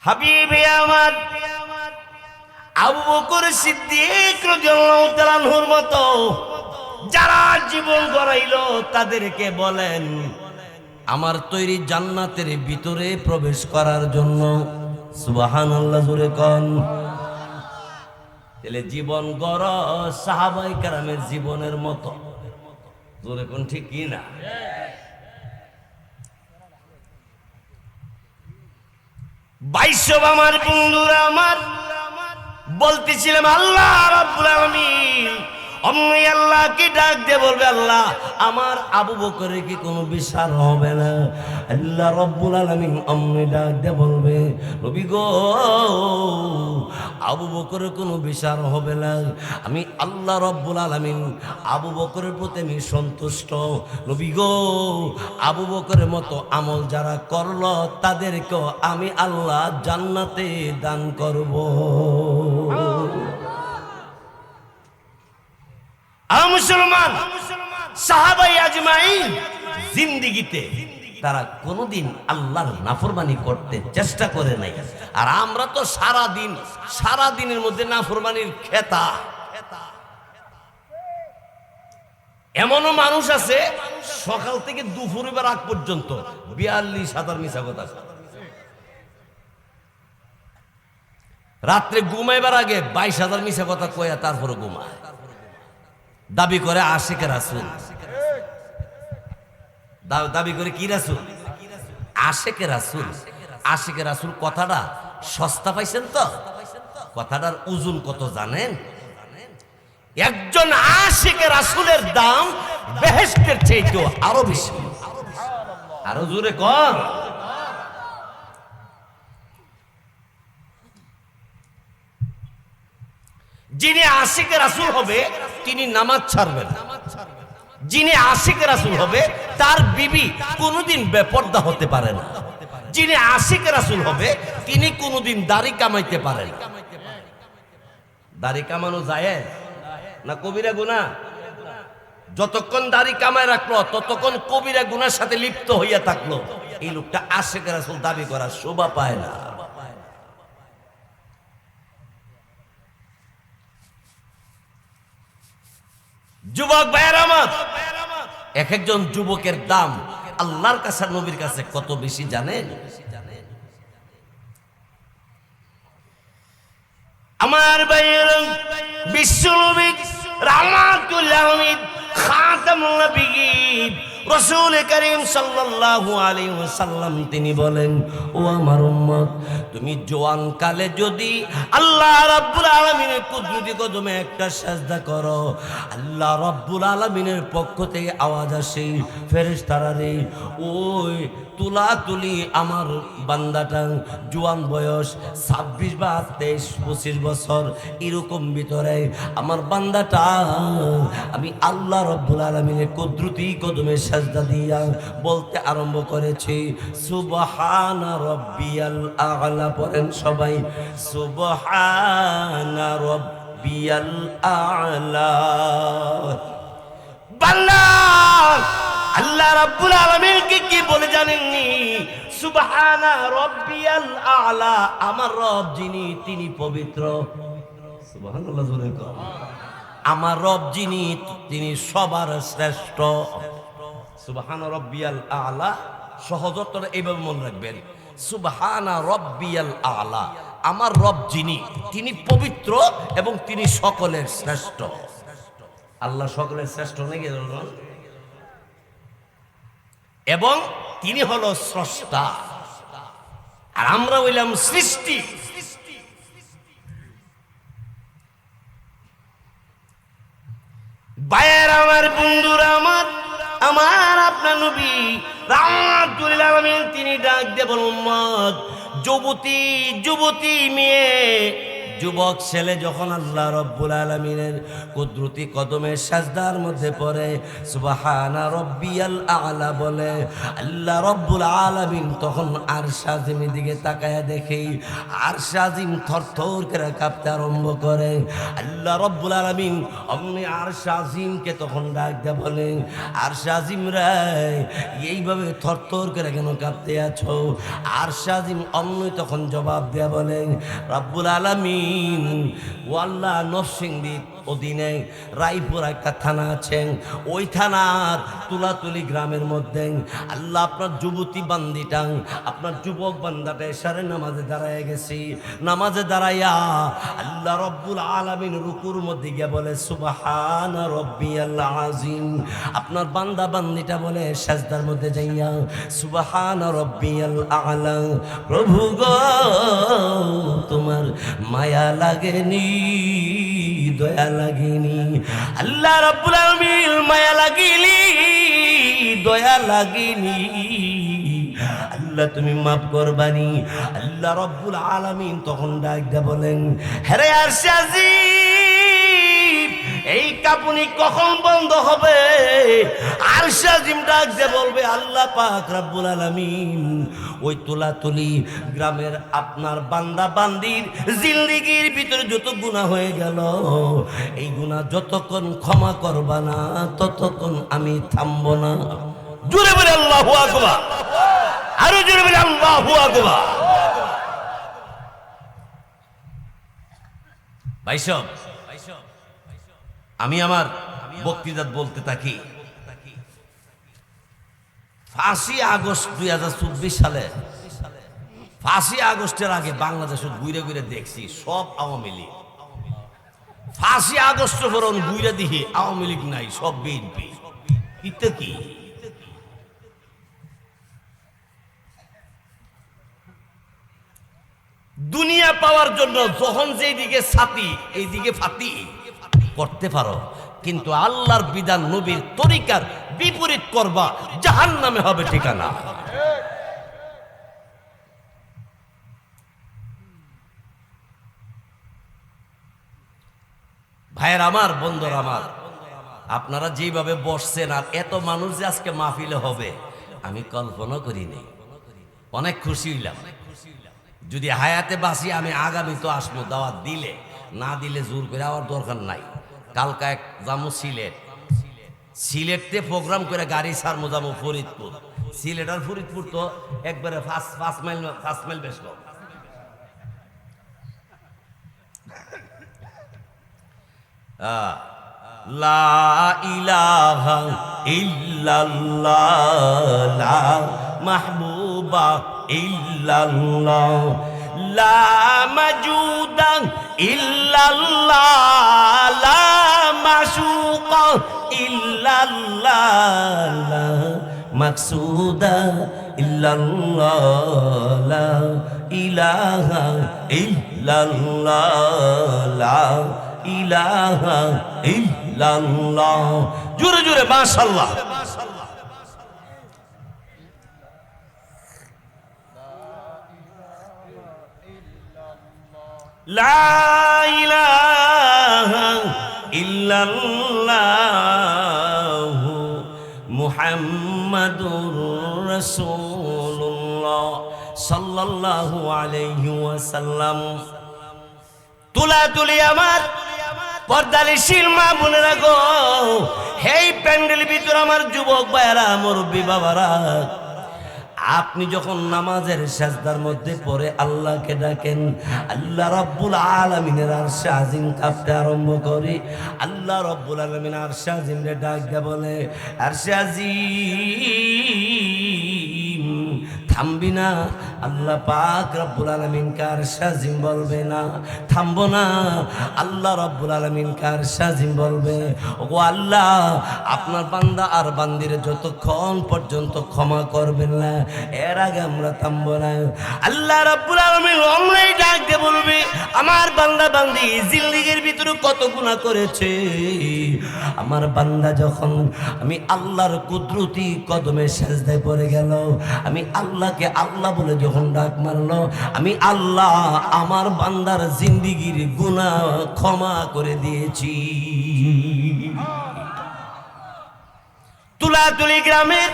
হাবিবে আমার আবু বকর সিদ্দিক রাদিয়াল্লাহু তাআলা আনহুর মতো যারা জীবন গড়াইল তাদেরকে বলেন আমার তৈরি জান্নাতের ভিতরে প্রবেশ করার জন্য সুবহানাল্লাহ জোরে কোন। তাহলে জীবন গড় সাহাবায়ে কেরামের জীবনের মতো, জোরে কোন ঠিক কি না? বাইশব আমার বন্ধুরা আমার বলতেছিলাম আল্লাহ রাব্বুল আলামিন অমনি আল্লাহকে ডাক দিয়ে বলবে আল্লাহ আমার আবু বকরের কি কোনো বিচার হবে না? আল্লাহ রাব্বুল আলামিন অমনি ডাক দিয়ে বলবে নবী গো আবু বকরের কোনো বিচার হবে না, আমি আল্লাহ রাব্বুল আলামিন আবু বকরের প্রতি আমি সন্তুষ্ট। নবী গো আবু বকরের মতো আমল যারা করলো তাদেরকেও আমি আল্লাহ জান্নাতে দান করব। মুসলমান সাহাবায়ে আজমাইন জিন্দেগিতে তারা কোনোদিন আল্লাহর নাফরমানি করতে চেষ্টা করে নাই। আর আমরা তো সারা দিনের মধ্যে নাফরমানির খেতা। এমনও মানুষ আছে সকাল থেকে দুপুর বা রাত পর্যন্ত 42,000 মিছা কথা, রাত্রে ঘুমাইবার আগে 22,000 মিছা কথা কয়া তারপরে ঘুমায়, দাবি করে আশিকে রাসূল। দাবি করে কি রাসূল? আশিকে রাসূল। আশিকে রাসূল কথাটা সস্তা পাইছেন তো? কথাটার ওজন কত জানেন? একজন আশিকে রাসূলের দাম বেহেশতের চাইতে আরো বেশি। আরো জোরে কর। যিনি আশিকে রাসূল হবে তিনি নামাজ ছাড়বেন। যিনি আশিকে রাসূল হবে তার বিবি কোনোদিন বেপরদা হতে পারে না। যিনি আশিকে রাসূল হবে তিনি কোনোদিন দাড়ি কামাইতে পারেন। দাড়ি কামানো যায় না কবিরা গুনাহ? যতক্ষণ দাড়ি কামায় রাখলো ততক্ষণ কবিরা গুনার সাথে লিপ্ত হইয়া থাকলো। এই লোকটা আশিকে রাসূল দাবি করার শোভা পায় না। যুবক ভাইয়ের আমার, এক একজন যুবকের দাম আল্লাহর কাছে নবীর কাছে কত বেশি জানেন? আমার ভাইয়ের বিশ্বনবী রাহমাতুল আলামিন খাতামুন নবিয়্যিন রাসূল করিম সাল্লাল্লাহু আলাইহি ওয়াসাল্লাম তিনি বলেন ও আমার উম্মত তুমি জওয়ান কালে যদি আল্লাহ রাব্বুল আলামিনের কুদরতি কদমে একটা সিজদা করো, আল্লাহ রাব্বুল আলামিনের পক্ষ থেকে আওয়াজ আসে ফেরেশতারা রে ওই তুলাতুলি আমার বান্দাটা জওয়ান বয়স 26 বা 23-25 বছর এরকম ভিতরে আমার বান্দাটা আমি আল্লাহ রাব্বুল আলামিনের কুদরতি কদমে সিজদা দিয়া বলতে আরম্ভ করেছি সুবহানা রাব্বিয়াল আ'লা। পড়েন সবাই সুবহানা রাব্বিয়াল আ'লা। বান্দা আল্লাহ রাব্বুল আলামিন কি বলে জানেননি? সুবহানা রাব্বিয়াল আ'লা, আমার রব যিনি তিনি পবিত্র। সুবহানাল্লাহ জোরে কর। আমার রব যিনি তিনি সবার শ্রেষ্ঠ। সুবহানা রাব্বিয়াল আ'লা সহজতর এইভাবে মনে রাখবেন সুবহানা রাব্বিয়াল আ'লা, আমার রব যিনি তিনি পবিত্র এবং তিনি সকলের শ্রেষ্ঠ। আল্লাহ সকলের শ্রেষ্ঠ নাকি? এবং তিনি হলো স্রষ্টা আর আমরা হইলাম সৃষ্টি। ভাইয়ের আমার বন্ধুরা আমার, আমার আপনার নবী রাহমাতুল আলামিন তিনি ডাক দিয়ে বলেন উম্মত যুবতী মেয়ে যুবক ছেলে যখন আল্লাহ রব্বুল আলামিনের কুদরতি কদমের সাজদার মধ্যে পড়ে সুবহানা রব্বিয়াল আ'লা বলে, আল্লাহ রব্বুল আলামিন তখন আরশ আজিমের দিকে তাকায়া দেখে আরশ আজিম থরথর করে কাঁপতে আরম্ভ করে। আল্লাহ রব্বুল আলামিন অমনি আরশ আজিমকে তখন ডাক দেয়া বলে, আরশ আজিম রে এইভাবে থরথর করে কেন কাঁপতে আছো? আরশ আজিম অমনি তখন জবাব দেয়া বলে, রব্বুল আলামিন ও আল্লাহ, নরসিংদীর অধীনে রায়পুর একটা থানা আছে, ওই থানার তুলাতুলি গ্রামের মধ্যে আল্লাহ আপনার যুবতী বান্দিটা, আপনার যুবক বান্দাটা এশারে নামাজে দাঁড়ায় গেছি। নামাজে দাঁড়াইয়া আল্লাহ রব্বুল আলামিন রুকুর মধ্যে গিয়ে বলে সুবহানা রব্বিয়াল আযীম। আপনার বান্দা বান্দিটা বলে সাজদার মধ্যে যাইয়া সুবহানা রব্বিয়াল আ'লা। প্রভু গো তোমার মায়া লাগেনি, দয়া লাগেনি? আল্লাহ রাব্বুল আলামিন মায়া লাগিলি, দয়া লাগেনি? আল্লাহ তুমি মাফ করবানি? আল্লাহ রাব্বুল আলামিন তখন ডাক দিয়ে বলেন, হে আরশ আজিম, এই কাঁপুনি কখন বন্ধ হবে? আরশ আজিম ডাক দিয়ে বলবে, আল্লাহ পাক রাব্বুল আলামিন ওই তুলাতুলি গ্রামের আপনার বান্দা বান্দির জিন্দেগির ভিতরে যত গুনাহ হয়ে গেল, এই গুনাহ যতক্ষণ ক্ষমা করবা না ততক্ষণ আমি থামবো না। জোরে বলে আল্লাহু আকবার, আরো জোরে বলে আল্লাহু আকবার। ভাইসব, আমি আমার বক্তৃতা বলতে থাকি, 5ই আগস্ট 2024 সালে 5ই আগস্টের আগে বাংলাদেশে ঘুরে ঘুরে দেখছি সব আওয়ামী লীগ। 5ই আগস্ট পরন ঘুরে দেখি আওয়ামী লীগ নাই, সব বিএনপি। এটা কি? দুনিয়া পাওয়ার জন্য যখন যেদিকে ছাতি এইদিকে ফাতি করতে পারো, কিন্তু আল্লাহর বিধান নবীর তরিকার বিপরীত করবা, জাহান্নামে হবে ঠিকানা। ভাইয়ের আমার, বন্ধুরা আমার, আপনারা যেভাবে বসছেন আর এত মানুষ যে আজকে মাহফিলে হবে আমি কল্পনা করিনি। অনেক খুশি হইলাম। যদি হায়াতে বাসি আমি আগামী তো আসবো, দাওয়াত দিলে, না দিলে জোর করে আওয়ার দরকার নাই। কালকা এক যাবো সিলেটে প্রোগ্রাম করে গাড়ি ছাড়বো, যাবো ফরিদপুর। সিলেট আর ফরিদপুর তো একবারে 5 মাইল বেশ। লা ইলাহা ইল্লাল্লাহ, লা মাহবুবা ইল্লাল্লাহ, লা মাজুদা ইল্লাল্লাহ, লা মাশুকা ইল্লাল্লাহ, লা মাকসুদা ইল্লাল্লাহ, লা ইলাহা ইল্লাল্লাহ, লা ইলাহা ইল্লাল্লাহ। জোরে জোরে মাশাআল্লাহ। লা ইলাহা ইল্লাল্লাহ মুহাম্মাদুর রাসূলুল্লাহ সাল্লাল্লাহু আলাইহি ওয়াসাল্লাম। তুলাতুলি আমার পর্দালিশীল মা বোনেরা গো, এই প্যান্ডেলের ভিতর আমার যুবক ভাইয়েরা, মুরব্বী বাবারা, আপনি যখন নামাজের সাজদার মধ্যে পড়ে আল্লাহকে ডাকেন, আল্লাহ রাব্বুল আলামিনের আরশ আজিম কাঁপতে আরম্ভ করে। আল্লাহ রাব্বুল আলামিন আরশ আজিমরে ডাক দিয়ে বলে, আরশ আজিম থামবি না? আল্লাহ পাক রব্বুল আলামিন কার আরশ বলবে না থামবো না? আল্লাহ রব্বুল আলামিন কার আরশ বলবে, ওগো আল্লাহ আপনার বান্দা আর বান্দিরে যতক্ষণ পর্যন্ত ক্ষমা করবেন না এর আগে আমরা থামবো না। আল্লাহ রব্বুল আলামিন অমনি ডাক দিয়ে বলবে, আমার বান্দা বান্দি জিন্দেগির ভিতরে কত গুনাহ করেছে, আমার বান্দা যখন আমি আল্লাহর কুদরতি কদমে সেজদায় পড়ে গেল, আমি আল্লাহ আল্লাহকে আল্লাহ বলে যখন ডাক মারলো, আমি আল্লাহ আমার বান্দার জিন্দিগির গুনাহ ক্ষমা করে দিয়েছি। তুলাতুলি গ্রামের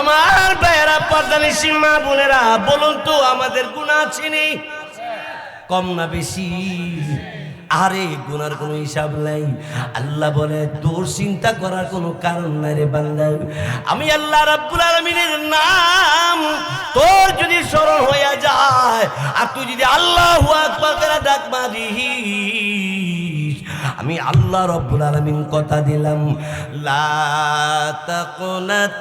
আমার ভাইয়েরা, পর্দানিশী মা বোনেরা, বলুন তো আমাদের গুনাহ আছে নেই? কম না বেশি? আরে গুনার কোনো হিসাব নাই। আল্লাহ বলে তোর চিন্তা করার কোনো কারণ নাই রে বান্দা। আমি আল্লাহ রাব্বুল আলামিনের নাম তোর যদি স্মরণ হয়ে যায় আর তুই যদি আল্লাহু আকবার করে ডাক মারিস, আমি আল্লাহ রাব্বুল আলামিন কথা দিলাম, লা তাকুনাতু